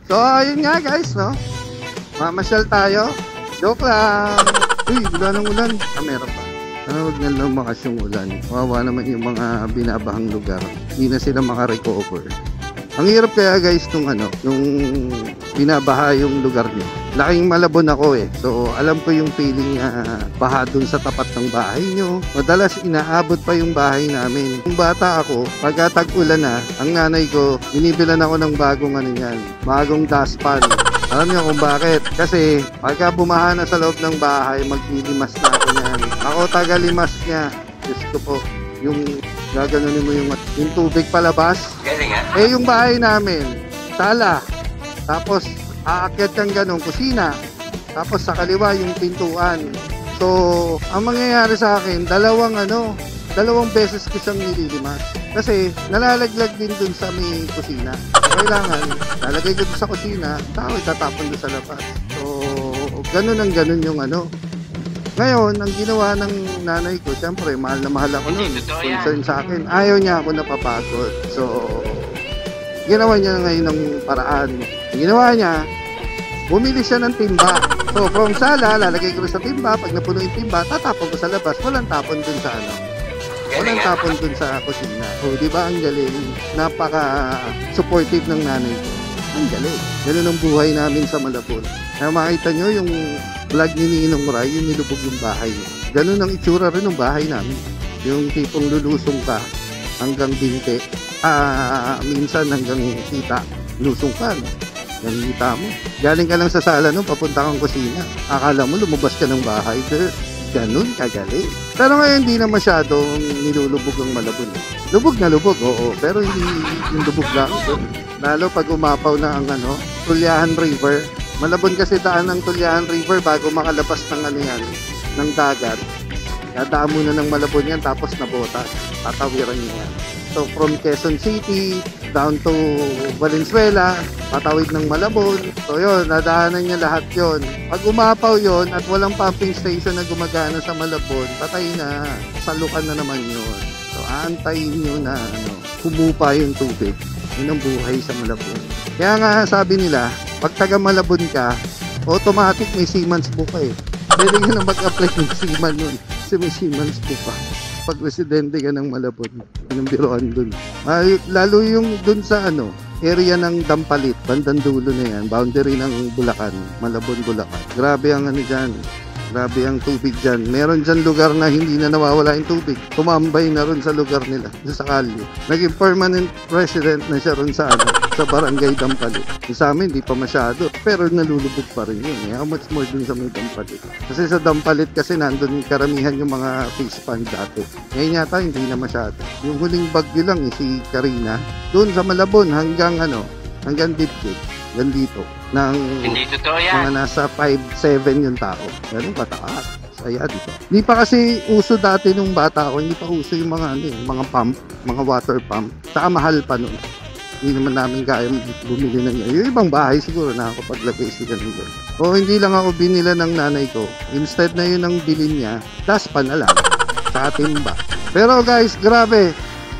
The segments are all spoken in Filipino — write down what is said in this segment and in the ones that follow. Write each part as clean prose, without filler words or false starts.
So, ayun nga guys, no? Mamasyal tayo. Joke lang. Uy, wala ng ulan. Meron pa. Huwag na lumakas yung ulan. Kawawa naman yung mga binabahang lugar. Hindi na sila makarecover. Ang hirap kaya guys nung binabaha yung lugar nyo. Laking Malabon ako eh. So alam ko yung feeling baha dun sa tapat ng bahay nyo. Madalas inaabot pa yung bahay namin. Kung bata ako, pagka tag-ulan na, ang nanay ko, binibilan ako ng bagong bagong dustpan. Alam niyo kung bakit? Kasi pagka bumaha na sa loob ng bahay, maglilimas na ako niyan. Ako tagalimas niya. Diyos ko po, yung gaganunin mo yung tubig palabas. Eh yung bahay namin, sala. Tapos aakyat kang ganun, kusina. Tapos sa kaliwa yung pintuan. So, ang mangyayari sa akin, dalawang beses ko siyang nililimas. Kasi nalalaglag din dun sa may kusina. Kailangan, lalagay ko dun sa kusina, tao itatapon dun sa labas. So, ganun yung Ngayon, ang ginawa ng nanay ko, siyempre, mahal na mahal ako nun. Concern sa akin, ayaw niya ako napapagod. So, ginawa niya ngayon ng paraan. Ang ginawa niya, bumili siya ng timba. So, from sala, lalagay ko sa timba. Pag napuno yung timba, tatapon ko sa labas. Walang tapon dun sa Walang tapon dun sa kusina. O, di ba ang galing? Napaka-supportive ng nanay ko. Ang galing. Ganun ang buhay namin sa Malabon. Kaya makita nyo yung vlog ni Ninong Ray, yung nilubog yung bahay. Ganun ang itsura rin ng bahay namin. Yung tipong lulusong ka hanggang binte. Minsan hanggang kita. Lusong ka, no? Ganita mo. Galing ka lang sa sala, no? Papunta kang kusina. Akala mo lumabas ka ng bahay. Ganun kagaling. Pero ngayon hindi na masyadong nilulubog ang Malabon. Lubog na lubog, oo. Pero hindi yung lubog lang. Lalo pag umapaw na ang Tulyahan River. Malabon kasi daan ng Tulyahan River bago makalabas ng ng dagat. Dadaan muna ng Malabon yan tapos nabotas. Tatawiran niya yan. So from Quezon City down to Valenzuela, patawid ng Malabon. So yun, nadaanan niya lahat yun. Pag umapaw yun at walang pumping station na gumagana sa Malabon, patay na. Salukan na naman yun. So aantayin nyo na humupa yung tubig. Yun ang buhay sa Malabon. Kaya nga sabi nila, pag taga Malabon ka, automatic may Seaman's Book ka eh. Pwede ka na mag-apply ng Seaman nun. Kasi may Seaman's Book ka. Pag residente ka ng Malabon, yung biroan dun. Lalo yung dun sa area ng Dampalit, bandang dulo na yan, boundary ng Bulacan, Malabon, Bulacan. Grabe ang dyan. Grabe ang tubig dyan. Meron dyan lugar na hindi na nawawala yung tubig. Tumambay na ron sa lugar nila, sa kalye. Naging permanent resident na siya ron sa barangay Dampalit. Sa amin, hindi pa masyado. Pero nalulubog pa rin yun. How much more dun sa may Dampalit? Kasi sa Dampalit kasi nandun karamihan yung mga fish pond dati. Ngayon yata, hindi na masyado. Yung huling bagyo lang, si Karina, dun sa Malabon hanggang Dibdib. Yan dito. Hindi totoo yan. Mga nasa 5'7" yung tao. Ganun kataas. Saya dito. Hindi pa kasi uso dati nung bata ako. Hindi pa uso yung mga pump, mga water pump. Saka mahal pa nun. Hindi naman namin kaya bumili ng yan. Yung ibang bahay siguro nakakapaglagay sila ng yan. O hindi lang ako binila ng nanay ko. Instead na yun ang bilin niya, daspan na lang. Sa timba. Pero guys, grabe.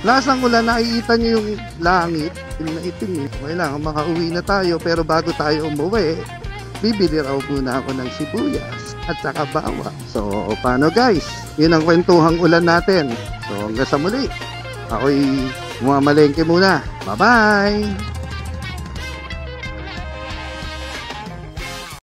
Lasang ulan, nakikita nyo yung langit. Itim. Kailangan makauwi na tayo. Pero bago tayo umuwi, bibili raw muna ako ng sibuyas at saka bawang. So, paano guys? Yun ang kwentuhang ulan natin. So, hanggang sa muli. Ako'y mamalengke muna. Bye-bye!